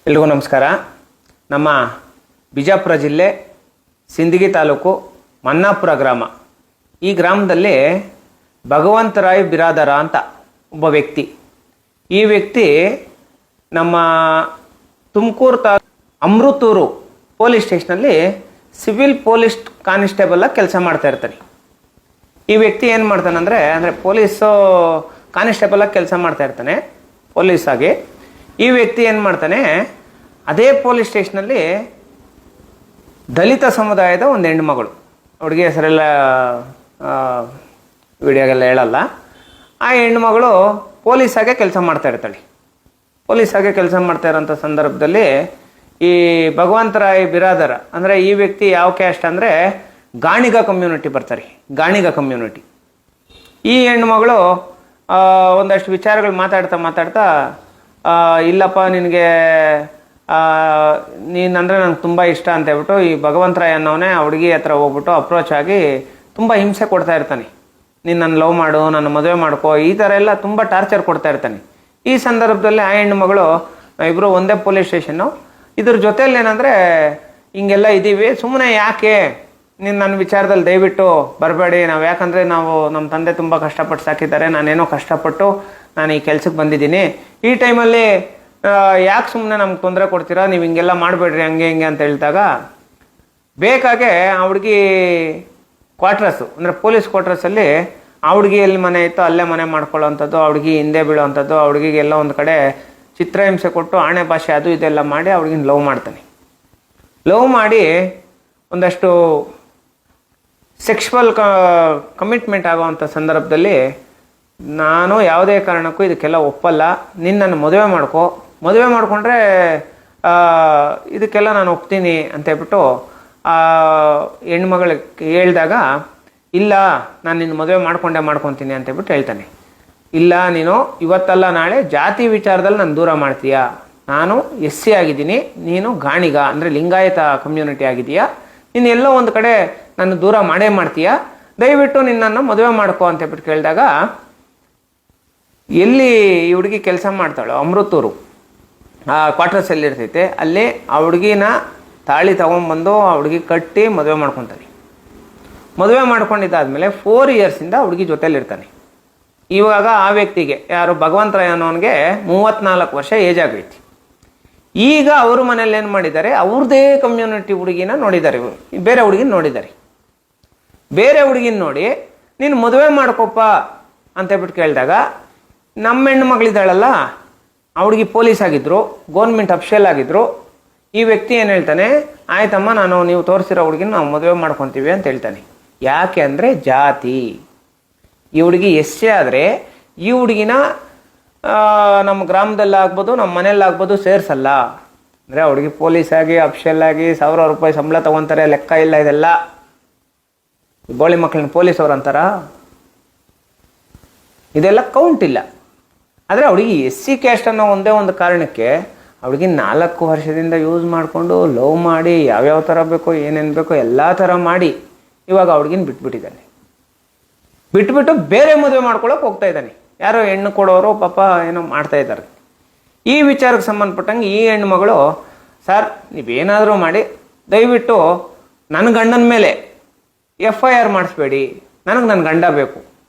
ಎಲ್ರಿಗೂ ನಮಸ್ಕಾರ. ನಮ್ಮ ಬಿಜಾಪುರ ಜಿಲ್ಲೆ ಸಿಂದಗಿ ತಾಲೂಕು ಮನ್ನಾಪುರ ಗ್ರಾಮ. ಈ ಗ್ರಾಮದಲ್ಲಿ ಭಗವಂತರಾಯ್ ಬಿರಾದರ ಅಂತ ಒಬ್ಬ ವ್ಯಕ್ತಿ. ಈ ವ್ಯಕ್ತಿ ನಮ್ಮ ತುಮಕೂರು ಅಮೃತೂರು ಪೊಲೀಸ್ ಸ್ಟೇಷನಲ್ಲಿ ಸಿವಿಲ್ ಪೊಲೀಸ್ ಕಾನ್ಸ್ಟೇಬಲ್ ಕೆಲಸ ಮಾಡ್ತಾ ಇರ್ತಾನೆ. ಈ ವ್ಯಕ್ತಿ ಏನು ಮಾಡ್ತಾನಂದರೆ ಪೊಲೀಸು ಕಾನ್ಸ್ಟೇಬಲ್ ಕೆಲಸ ಮಾಡ್ತಾ ಇರ್ತಾನೆ ಪೊಲೀಸ್ ಆಗಿ. ಈ ವ್ಯಕ್ತಿ ಏನು ಮಾಡ್ತಾನೆ, ಅದೇ ಪೊಲೀಸ್ ಸ್ಟೇಷನಲ್ಲಿ ದಲಿತ ಸಮುದಾಯದ ಒಂದು ಹೆಣ್ಣುಮಗಳು, ಹುಡುಗಿ ಹೆಸರೆಲ್ಲ ವಿಡಿಯೋಗೆಲ್ಲ ಹೇಳಲ್ಲ, ಆ ಹೆಣ್ಣುಮಗಳು ಪೊಲೀಸಾಗೆ ಕೆಲಸ ಮಾಡ್ತಾ ಇರ್ತಾಳೆ. ಪೊಲೀಸಾಗೆ ಕೆಲಸ ಮಾಡ್ತಾ ಇರೋಂಥ ಸಂದರ್ಭದಲ್ಲಿ ಈ ಭಗವಂತರಾಯ್ ಬಿರಾದರ ಅಂದರೆ ಈ ವ್ಯಕ್ತಿ ಯಾವ ಕ್ಯಾಸ್ಟ್ ಅಂದರೆ ಗಾಣಿಗ ಕಮ್ಯುನಿಟಿ ಬರ್ತಾರೆ. ಗಾಣಿಗ ಕಮ್ಯುನಿಟಿ. ಈ ಹೆಣ್ಣುಮಗಳು ಒಂದಷ್ಟು ವಿಚಾರಗಳು ಮಾತಾಡ್ತಾ ಇಲ್ಲಪ್ಪ ನಿನಗೆ ನೀನಂದರೆ ನಂಗೆ ತುಂಬ ಇಷ್ಟ ಅಂತ ಹೇಳ್ಬಿಟ್ಟು ಈ ಭಗವಂತರಾಯ್ ಅನ್ನೋನೇ ಆ ಹುಡುಗಿ ಹತ್ರ ಹೋಗ್ಬಿಟ್ಟು ಅಪ್ರೋಚ್ ಆಗಿ ತುಂಬ ಹಿಂಸೆ ಕೊಡ್ತಾ ಇರ್ತಾನೆ. ನೀನು ನನ್ನ ಲವ್ ಮಾಡು, ನನ್ನ ಮದುವೆ ಮಾಡ್ಕೋ, ಈ ಥರ ಎಲ್ಲ ತುಂಬ ಟಾರ್ಚರ್ ಕೊಡ್ತಾ ಇರ್ತಾನೆ. ಈ ಸಂದರ್ಭದಲ್ಲಿ ಆ ಹೆಣ್ಣು ಮಗಳು ಇಬ್ಬರು ಒಂದೇ ಪೊಲೀಸ್ ಸ್ಟೇಷನ್ನು, ಇದ್ರ ಜೊತೆಯಲ್ಲಿ ಏನಂದರೆ ಹಿಂಗೆಲ್ಲ ಇದ್ದೀವಿ, ಸುಮ್ಮನೆ ಯಾಕೆ ನೀನು ನನ್ನ ವಿಚಾರದಲ್ಲಿ ದಯವಿಟ್ಟು ಬರಬೇಡಿ. ಯಾಕಂದರೆ ನಮ್ಮ ತಂದೆ ತುಂಬ ಕಷ್ಟಪಟ್ಟು ಸಾಕಿದ್ದಾರೆ, ನಾನೇನೋ ಕಷ್ಟಪಟ್ಟು ನಾನು ಈ ಕೆಲ್ಸಕ್ಕೆ ಬಂದಿದ್ದೀನಿ. ಈ ಟೈಮಲ್ಲಿ ಯಾಕೆ ಸುಮ್ಮನೆ ನಮ್ಗೆ ತೊಂದರೆ ಕೊಡ್ತೀರಾ, ನೀವು ಹಿಂಗೆಲ್ಲ ಮಾಡಬೇಡ್ರಿ ಹಂಗೆ ಹಿಂಗೆ ಅಂತ ಹೇಳಿದಾಗ ಬೇಕಾಗೆ ಆ ಹುಡುಗಿ ಕ್ವಾರ್ಟರ್ಸು ಅಂದರೆ ಪೊಲೀಸ್ ಕ್ವಾರ್ಟರ್ಸಲ್ಲಿ ಆ ಹುಡುಗಿ ಎಲ್ಲಿ ಮನೆ ಇತ್ತು ಅಲ್ಲೇ ಮನೆ ಮಾಡ್ಕೊಳ್ಳೋವಂಥದ್ದು, ಆ ಹುಡುಗಿ ಹಿಂದೆ ಬೀಳೋವಂಥದ್ದು, ಆ ಹುಡುಗಿಗೆಲ್ಲ ಒಂದು ಕಡೆ ಚಿತ್ರಹಿಂಸೆ ಕೊಟ್ಟು ಆಣೆ ಭಾಷೆ ಅದು ಇದೆಲ್ಲ ಮಾಡಿ ಆ ಹುಡುಗಿನ ಲವ್ ಮಾಡ್ತಾನೆ. ಲವ್ ಮಾಡಿ ಒಂದಷ್ಟು ಸೆಕ್ಷುವಲ್ ಕಮಿಟ್ಮೆಂಟ್ ಆಗೋವಂಥ ಸಂದರ್ಭದಲ್ಲಿ ನಾನು ಯಾವುದೇ ಕಾರಣಕ್ಕೂ ಇದಕ್ಕೆಲ್ಲ ಒಪ್ಪಲ್ಲ, ನಿನ್ನನ್ನು ಮದುವೆ ಮಾಡ್ಕೊ, ಮದುವೆ ಮಾಡಿಕೊಂಡ್ರೆ ಇದಕ್ಕೆಲ್ಲ ನಾನು ಒಪ್ತೀನಿ ಅಂತ ಹೇಳ್ಬಿಟ್ಟು ಆ ಹೆಣ್ಮಗಳಿಗೆ ಹೇಳಿದಾಗ ಇಲ್ಲ ನಾನು ನಿನ್ನ ಮದುವೆ ಮಾಡ್ಕೊತೀನಿ ಅಂತ ಹೇಳ್ಬಿಟ್ಟು ಹೇಳ್ತಾನೆ. ಇಲ್ಲ ನೀನು ಇವತ್ತಲ್ಲ ನಾಳೆ ಜಾತಿ ವಿಚಾರದಲ್ಲಿ ನಾನು ದೂರ ಮಾಡ್ತೀಯಾ, ನಾನು SC ಆಗಿದ್ದೀನಿ, ನೀನು ಗಾಣಿಗ ಅಂದರೆ ಲಿಂಗಾಯತ ಕಮ್ಯುನಿಟಿ ಆಗಿದೆಯಾ, ನೀನು ಎಲ್ಲೋ ಒಂದು ಕಡೆ ನಾನು ದೂರ ಮಾಡೇ ಮಾಡ್ತೀಯಾ, ದಯವಿಟ್ಟು ನಿನ್ನನ್ನು ಮದುವೆ ಮಾಡ್ಕೋ ಅಂತ ಹೇಳ್ಬಿಟ್ಟು ಕೇಳಿದಾಗ ಎಲ್ಲಿ ಈ ಹುಡುಗಿ ಕೆಲಸ ಮಾಡ್ತಾಳೋ ಅಮೃತೂರು ಆ ಕ್ವಾರ್ಟರ್ಸಲ್ಲಿ ಇರ್ತೈತೆ, ಅಲ್ಲಿ ಆ ಹುಡುಗಿನ ತಾಳಿ ತೊಗೊಂಬಂದು ಆ ಹುಡುಗಿ ಕಟ್ಟಿ ಮದುವೆ ಮಾಡ್ಕೊತಾನೆ. ಮದುವೆ ಮಾಡ್ಕೊಂಡಿದ್ದಾದ್ಮೇಲೆ 4 ಇಯರ್ಸಿಂದ ಹುಡುಗಿ ಜೊತೆಲಿರ್ತಾನೆ. ಇವಾಗ ಆ ವ್ಯಕ್ತಿಗೆ ಯಾರು ಭಗವಂತರಾಯ್ ಅನ್ನೋನಿಗೆ 34 ವರ್ಷ ಏಜ್ ಆಗೈತಿ. ಈಗ ಅವ್ರ ಮನೇಲಿ ಏನು ಮಾಡಿದ್ದಾರೆ, ಅವ್ರದ್ದೇ ಕಮ್ಯುನಿಟಿ ಹುಡುಗಿನ ನೋಡಿದ್ದಾರೆ, ಬೇರೆ ಹುಡುಗಿನ ನೋಡಿದ್ದಾರೆ. ಬೇರೆ ಹುಡುಗಿನ ನೋಡಿ ನೀನು ಮದುವೆ ಮಾಡ್ಕೊಪ್ಪ ಅಂತ ಹೇಳ್ಬಿಟ್ಟು ಕೇಳಿದಾಗ ನಮ್ಮ ಹೆಣ್ಣು ಮಗಳಿದ್ದಾಳಲ್ಲ ಆ ಹುಡುಗಿ ಪೊಲೀಸ್ ಆಗಿದ್ರು, ಗೌರ್ಮೆಂಟ್ ಅಫಿಷಿಯಲ್ ಆಗಿದ್ರು. ಈ ವ್ಯಕ್ತಿ ಏನು ಹೇಳ್ತಾನೆ, ಆಯ್ತಮ್ಮ ನೀವು ತೋರಿಸಿರೋ ಹುಡುಗಿನ ನಾವು ಮದುವೆ ಮಾಡ್ಕೊತೀವಿ ಅಂತ ಹೇಳ್ತಾನೆ. ಯಾಕೆ ಅಂದರೆ ಜಾತಿ. ಈ ಹುಡುಗಿ SC ಆದರೆ ಈ ಹುಡುಗಿನ ನಮ್ಮ ಗ್ರಾಮದಲ್ಲಿ ಆಗ್ಬೋದು ನಮ್ಮ ಮನೇಲಿ ಆಗ್ಬೋದು ಸೇರಿಸಲ್ಲ. ಅಂದರೆ ಹುಡುಗಿ ಪೊಲೀಸ್ ಆಗಿ ಅಫಿಷಿಯಲ್ ಆಗಿ 1000 ರೂಪಾಯಿ ಸಂಬಳ ತೊಗೊತಾರೆ, ಲೆಕ್ಕ ಇಲ್ಲ. ಇದೆಲ್ಲ ಗೋಳಿ ಮಕ್ಕಳನ್ನ ಪೊಲೀಸ್ ಅವ್ರು ಅಂತಾರ, ಇದೆಲ್ಲ ಕೌಂಟ್ ಇಲ್ಲ. ಆದರೆ ಅವಳಿಗೆ SC ಕ್ಯಾಸ್ಟ್ ಅನ್ನೋ ಒಂದೇ ಒಂದು ಕಾರಣಕ್ಕೆ ಅವಳಿಗೆ 4 ವರ್ಷದಿಂದ ಯೂಸ್ ಮಾಡಿಕೊಂಡು ಲವ್ ಮಾಡಿ ಯಾವ್ಯಾವ ಥರ ಬೇಕೋ ಏನೇನು ಬೇಕೋ ಎಲ್ಲ ಥರ ಮಾಡಿ ಇವಾಗ ಅವಳಿಗಿನ ಬಿಟ್ಬಿಟ್ಟಿದ್ದಾನೆ. ಬಿಟ್ಬಿಟ್ಟು ಬೇರೆ ಮದುವೆ ಮಾಡ್ಕೊಳ್ಳೋಕೆ ಹೋಗ್ತಾ ಇದ್ದಾನೆ. ಯಾರೋ ಹೆಣ್ಣು ಕೊಡೋರು ಪಾಪ ಏನೋ ಮಾಡ್ತಾ ಇದ್ದಾರೆ. ಈ ವಿಚಾರಕ್ಕೆ ಸಂಬಂಧಪಟ್ಟಂಗೆ ಈ ಹೆಣ್ಣು ಮಗಳು, ಸರ್ ನೀವೇನಾದರೂ ಮಾಡಿ ದಯವಿಟ್ಟು ನನ್ನ ಗಂಡನ ಮೇಲೆ FIR ಮಾಡಿಸ್ಬೇಡಿ, ನನಗೆ ನನ್ನ ಗಂಡ ಬೇಕು.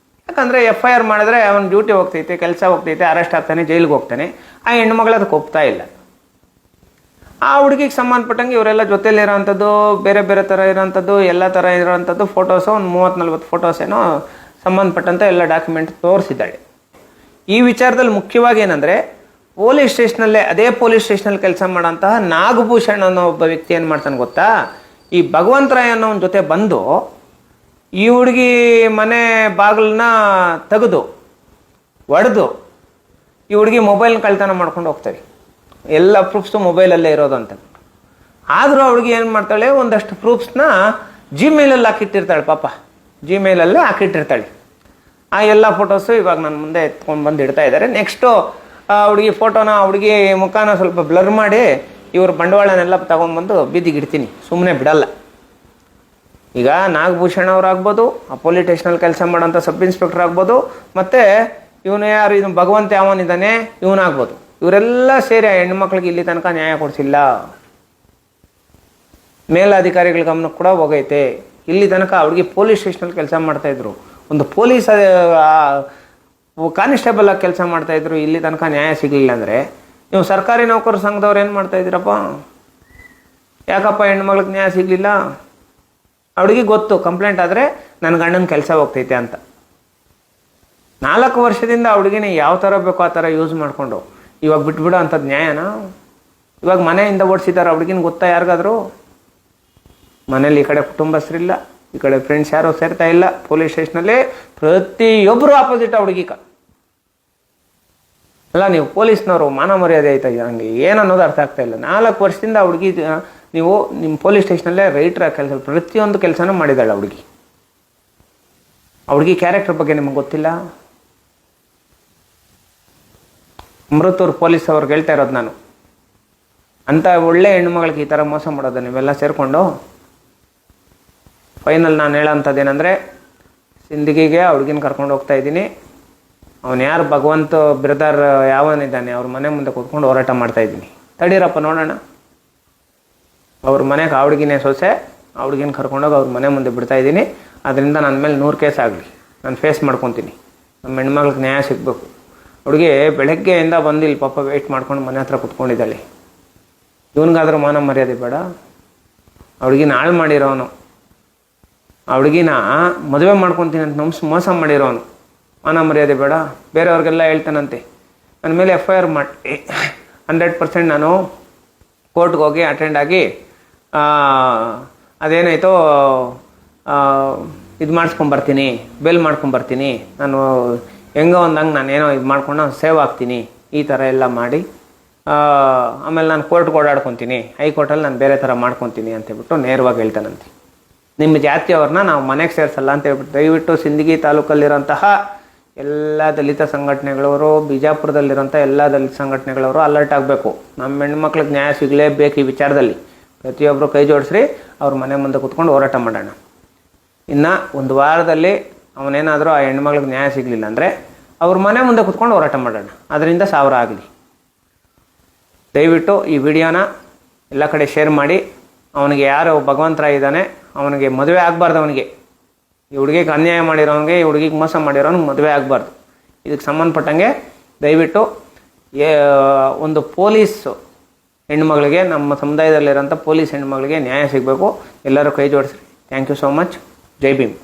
ಯಾಕಂದರೆ FIR ಮಾಡಿದ್ರೆ ಅವನ ಡ್ಯೂಟಿ ಹೋಗ್ತೈತೆ, ಕೆಲಸ ಹೋಗ್ತೈತೆ, ಅರೆಸ್ಟ್ ಆಗ್ತಾನೆ, ಜೈಲಿಗೆ ಹೋಗ್ತಾನೆ. ಆ ಹೆಣ್ಣು ಮಗಳು ಅದಕ್ಕೆ ಒಪ್ತಾ ಇಲ್ಲ. ಆ ಹುಡುಗಿಗೆ ಸಂಬಂಧಪಟ್ಟಂಗೆ ಇವರೆಲ್ಲ ಜೊತೆಲಿರೋವಂಥದ್ದು, ಬೇರೆ ಬೇರೆ ಥರ ಇರೋವಂಥದ್ದು, ಎಲ್ಲ ಥರ ಇರೋವಂಥದ್ದು ಫೋಟೋಸು, ಒಂದು 30-40 ಫೋಟೋಸ್ ಏನೋ ಸಂಬಂಧಪಟ್ಟಂಥ ಎಲ್ಲ ಡಾಕ್ಯುಮೆಂಟ್ ತೋರಿಸಿದ್ದಾಳೆ. ಈ ವಿಚಾರದಲ್ಲಿ ಮುಖ್ಯವಾಗಿ ಏನಂದರೆ ಪೊಲೀಸ್ ಸ್ಟೇಷನಲ್ಲೇ ಅದೇ ಪೊಲೀಸ್ ಸ್ಟೇಷನಲ್ಲಿ ಕೆಲಸ ಮಾಡೋಂತಹ ನಾಗಭೂಷಣ್ ಅನ್ನೋ ಒಬ್ಬ ವ್ಯಕ್ತಿ ಏನು ಮಾಡ್ತಾನೆ ಗೊತ್ತಾ, ಈ ಭಗವಂತರಾಯ್ ಅನ್ನೋ ಒಂದು ಜೊತೆ ಬಂದು ಈ ಹುಡುಗಿ ಮನೆ ಬಾಗಿಲನ್ನ ತೆಗೆದು ಒಡೆದು ಈ ಹುಡುಗಿ ಮೊಬೈಲ್ನ ಕಳ್ತನ ಮಾಡ್ಕೊಂಡು ಹೋಗ್ತಾರೆ. ಎಲ್ಲ ಪ್ರೂಫ್ಸು ಮೊಬೈಲಲ್ಲೇ ಇರೋದು ಅಂತ. ಆದರೂ ಆ ಹುಡುಗಿ ಏನು ಮಾಡ್ತಾಳೆ, ಒಂದಷ್ಟು ಪ್ರೂಫ್ಸ್ನ Gmailಲ್ಲಿ ಹಾಕಿಟ್ಟಿರ್ತಾಳೆ. ಪಾಪ Gmailಲ್ಲೇ ಹಾಕಿಟ್ಟಿರ್ತಾಳೆ. ಆ ಎಲ್ಲ ಫೋಟೋಸು ಇವಾಗ ನನ್ನ ಮುಂದೆ ಎತ್ಕೊಂಡು ಬಂದು ಇಡ್ತಾ ಇದ್ದಾರೆ. ನೆಕ್ಸ್ಟು ಹುಡುಗಿ ಫೋಟೋನ, ಹುಡುಗಿ ಮುಖಾನ ಸ್ವಲ್ಪ ಬ್ಲರ್ ಮಾಡಿ ಇವ್ರ ಬಂಡವಾಳನೆಲ್ಲ ತಗೊಂಡ್ಬಂದು ಬೀದಿಗೆ ಇಡ್ತೀನಿ, ಸುಮ್ಮನೆ ಬಿಡಲ್ಲ. ಈಗ ನಾಗಭೂಷಣ್ ಅವರಾಗ್ಬೋದು, ಆ ಪೊಲೀಸ್ ಸ್ಟೇಷನಲ್ಲಿ ಕೆಲಸ ಮಾಡೋಂಥ ಸಬ್ ಇನ್ಸ್ಪೆಕ್ಟರ್ ಆಗ್ಬೋದು, ಮತ್ತು ಇವನು ಯಾರು, ಇದು ಭಗವಂತ ಯಾವನಿದ್ದಾನೆ ಇವನಾಗ್ಬೋದು. ಇವರೆಲ್ಲ ಸೇರಿ ಆ ಹೆಣ್ಮಕ್ಳಿಗೆ ಇಲ್ಲಿ ತನಕ ನ್ಯಾಯ ಕೊಡಿಸಿಲ್ಲ. ಮೇಲಧಿಕಾರಿಗಳ ಗಮನಕ್ಕೆ ಕೂಡ ಹೋಗೈತೆ. ಇಲ್ಲಿ ತನಕ ಅವ್ರಿಗೆ ಪೊಲೀಸ್ ಸ್ಟೇಷನಲ್ಲಿ ಕೆಲಸ ಮಾಡ್ತಾಯಿದ್ರು, ಒಂದು ಪೊಲೀಸ್ ಕಾನಿಸ್ಟೇಬಲ್ ಆಗಿ ಕೆಲಸ ಮಾಡ್ತಾಯಿದ್ರು, ಇಲ್ಲಿ ತನಕ ನ್ಯಾಯ ಸಿಗಲಿಲ್ಲ ಅಂದರೆ ನೀವು ಸರ್ಕಾರಿ ನೌಕರರ ಸಂಘದವ್ರು ಏನು ಮಾಡ್ತಾಯಿದ್ದೀರಪ್ಪ? ಯಾಕಪ್ಪ ಹೆಣ್ಮಕ್ಳಿಗೆ ನ್ಯಾಯ ಸಿಗಲಿಲ್ಲ? ಅವಳಿಗೆ ಗೊತ್ತು ಕಂಪ್ಲೇಂಟ್ ಆದರೆ ನನ್ನ ಗಂಡನ ಕೆಲಸ ಹೋಗ್ತೈತೆ ಅಂತ. 4 ವರ್ಷದಿಂದ ಹುಡುಗಿನ ಯಾವ ಥರ ಬೇಕೋ ಆ ಥರ ಯೂಸ್ ಮಾಡಿಕೊಂಡು ಇವಾಗ ಬಿಟ್ಬಿಡೋ ಅಂಥದ್ದು ನ್ಯಾಯನಾ? ಇವಾಗ ಮನೆಯಿಂದ ಓಡಿಸಿದ್ದಾರೆ ಹುಡುಗಿನ, ಗೊತ್ತಾ ಯಾರಿಗಾದರೂ? ಮನೇಲಿ ಈ ಕಡೆ ಕುಟುಂಬಸ್ಥರಿಲ್ಲ, ಈ ಕಡೆ ಫ್ರೆಂಡ್ಸ್ ಯಾರೂ ಸೇರ್ತಾ ಇಲ್ಲ. ಪೊಲೀಸ್ ಸ್ಟೇಷನಲ್ಲಿ ಪ್ರತಿಯೊಬ್ಬರು ಆಪೋಸಿಟ್ ಹುಡುಗಿ. ಅಲ್ಲ, ನೀವು ಪೊಲೀಸ್ನವರು ಮಾನ ಮರ್ಯಾದೆ ಆಯ್ತಾ ನನಗೆ ಏನನ್ನೋದು ಅರ್ಥ ಆಗ್ತಾ ಇಲ್ಲ. 4 ವರ್ಷದಿಂದ ಹುಡುಗಿ ನೀವು ನಿಮ್ಮ ಪೊಲೀಸ್ ಸ್ಟೇಷನಲ್ಲೇ ರೈಟ್ರ ಕೆಲಸ ಪ್ರತಿಯೊಂದು ಕೆಲಸನೂ ಮಾಡಿದ್ದಾಳೆ ಹುಡುಗಿ. ಹುಡುಗಿ ಕ್ಯಾರೆಕ್ಟರ್ ಬಗ್ಗೆ ನಿಮಗೆ ಗೊತ್ತಿಲ್ಲ. ಅಮೃತೂರು ಪೊಲೀಸ್ ಅವ್ರಿಗೆ ಹೇಳ್ತಾ ಇರೋದು ನಾನು, ಅಂಥ ಒಳ್ಳೆ ಹೆಣ್ಣುಮಗಳಿಗೆ ಈ ಥರ ಮೋಸ ಮಾಡೋದು ನೀವೆಲ್ಲ ಸೇರಿಕೊಂಡು. ಫೈನಲ್ ನಾನು ಹೇಳೋಂಥದ್ದೇನೆಂದರೆ, ಸಿಂದಗಿಗೆ ಹುಡುಗಿನ ಕರ್ಕೊಂಡು ಹೋಗ್ತಾ ಇದ್ದೀನಿ. ಅವನು ಯಾರು ಭಗವಂತ ಬ್ರದರ್ ಯಾವನಿದ್ದಾನೆ ಅವ್ರ ಮನೆ ಮುಂದೆ ಕೂತ್ಕೊಂಡು ಹೋರಾಟ ಮಾಡ್ತಾಯಿದ್ದೀನಿ. ತಡೀರಪ್ಪ ನೋಡೋಣ. ಅವ್ರ ಮನೆಗೆ ಆ ಹುಡುಗಿನೇ ಸೊಸೆ, ಆ ಹುಡುಗಿನ ಕರ್ಕೊಂಡೋಗಿ ಅವ್ರ ಮನೆ ಮುಂದೆ ಬಿಡ್ತಾಯಿದ್ದೀನಿ. ಅದರಿಂದ ನನ್ನ ಮೇಲೆ 100 ಕೇಸ್ ಆಗಲಿ, ನಾನು ಫೇಸ್ ಮಾಡ್ಕೊತೀನಿ. ನಮ್ಮ ಹೆಣ್ಮಗ್ಳಿಗೆ ನ್ಯಾಯ ಸಿಗಬೇಕು. ಹುಡುಗಿ ಬೆಳಗ್ಗೆಯಿಂದ ಬಂದಿಲ್ಲ ಪಾಪ, ವೆಯ್ಟ್ ಮಾಡ್ಕೊಂಡು ಮನೆ ಹತ್ರ ಕುತ್ಕೊಂಡಿದ್ದಾಳೆ. ಇವನಿಗಾದ್ರೂ ಮಾನ ಮರ್ಯಾದೆ ಬೇಡ? ಆ ಹುಡುಗಿನ ಹಾಳು ಮಾಡಿರೋನು, ಆ ಹುಡುಗಿನ ಮದುವೆ ಮಾಡ್ಕೊತೀನಿ ಅಂತ ಮೋಸ ಮಾಡಿರೋನು, ಮಾನ ಮರ್ಯಾದೆ ಬೇಡ? ಬೇರೆಯವ್ರಿಗೆಲ್ಲ ಹೇಳ್ತಾನಂತೆ ನನ್ನ ಮೇಲೆ FIR ಮಾಡಿ 100% ನಾನು ಕೋರ್ಟ್ಗೆ ಹೋಗಿ ಅಟೆಂಡ್ ಆಗಿ ಅದೇನಾಯಿತೋ ಇದು ಮಾಡಿಸ್ಕೊಂಬರ್ತೀನಿ, ಬೇಲ್ ಮಾಡ್ಕೊಂಬರ್ತೀನಿ, ನಾನು ಹೆಂಗೋ ಒಂದಂಗೆ ನಾನೇನೋ ಇದು ಮಾಡ್ಕೊಂಡು ಸೇವ್ ಆಗ್ತೀನಿ, ಈ ಥರ ಎಲ್ಲ ಮಾಡಿ ಆಮೇಲೆ ನಾನು ಕೋರ್ಟ್ಗೆ ಓಡಾಡ್ಕೊತೀನಿ, ಹೈಕೋರ್ಟಲ್ಲಿ ನಾನು ಬೇರೆ ಥರ ಮಾಡ್ಕೊತೀನಿ ಅಂತೇಳ್ಬಿಟ್ಟು ನೇರವಾಗಿ ಹೇಳ್ತಾನಂತೆ. ನಿಮ್ಮ ಜಾತಿಯವ್ರನ್ನ ನಾವು ಮನೆಗೆ ಸೇರಿಸಲ್ಲ ಅಂತ ಹೇಳ್ಬಿಟ್ಟು ದಯವಿಟ್ಟು ಸಿಂದಗಿ ತಾಲೂಕಲ್ಲಿರೋಂತಹ ಎಲ್ಲ ದಲಿತ ಸಂಘಟನೆಗಳವರು, ಬಿಜಾಪುರದಲ್ಲಿರೋಂಥ ಎಲ್ಲ ದಲಿತ ಸಂಘಟನೆಗಳವರು ಅಲರ್ಟ್ ಆಗಬೇಕು. ನಮ್ಮ ಹೆಣ್ಮಕ್ಳಿಗೆ ನ್ಯಾಯ ಸಿಗಲೇಬೇಕು ಈ ವಿಚಾರದಲ್ಲಿ. ಪ್ರತಿಯೊಬ್ಬರು ಕೈ ಜೋಡಿಸ್ರಿ, ಅವ್ರ ಮನೆ ಮುಂದೆ ಕೂತ್ಕೊಂಡು ಹೋರಾಟ ಮಾಡೋಣ. ಇನ್ನು 1 ವಾರದಲ್ಲಿ ಅವನೇನಾದರೂ ಆ ಹೆಣ್ಮಕ್ಳಿಗೆ ನ್ಯಾಯ ಸಿಗಲಿಲ್ಲ ಅಂದರೆ ಅವ್ರ ಮನೆ ಮುಂದೆ ಕೂತ್ಕೊಂಡು ಹೋರಾಟ ಮಾಡೋಣ, ಅದರಿಂದ 1000 ಆಗಲಿ. ದಯವಿಟ್ಟು ಈ ವಿಡಿಯೋನ ಎಲ್ಲ ಕಡೆ ಶೇರ್ ಮಾಡಿ. ಅವನಿಗೆ ಯಾರು ಭಗವಂತರಾಯ ಇದ್ದಾನೆ ಅವನಿಗೆ ಮದುವೆ ಆಗಬಾರ್ದು. ಅವನಿಗೆ ಈ ಹುಡುಗಿಗೆ ಅನ್ಯಾಯ ಮಾಡಿರೋನಿಗೆ, ಈ ಹುಡುಗಿಗೆ ಮೋಸ ಮಾಡಿರೋನಿಗೆ ಮದುವೆ ಆಗಬಾರ್ದು. ಇದಕ್ಕೆ ಸಂಬಂಧಪಟ್ಟಂಗೆ ದಯವಿಟ್ಟು ಒಂದು ಪೊಲೀಸ್ ಹೆಣ್ಮಗಳಿಗೆ, ನಮ್ಮ ಸಮುದಾಯದಲ್ಲಿರೋಂಥ ಪೊಲೀಸ್ ಹೆಣ್ಮಗಳಿಗೆ ನ್ಯಾಯ ಸಿಗಬೇಕು. ಎಲ್ಲರೂ ಕೈ ಜೋಡಿಸ್ರಿ. Thank you so much. ಜೈ ಭೀಮ್.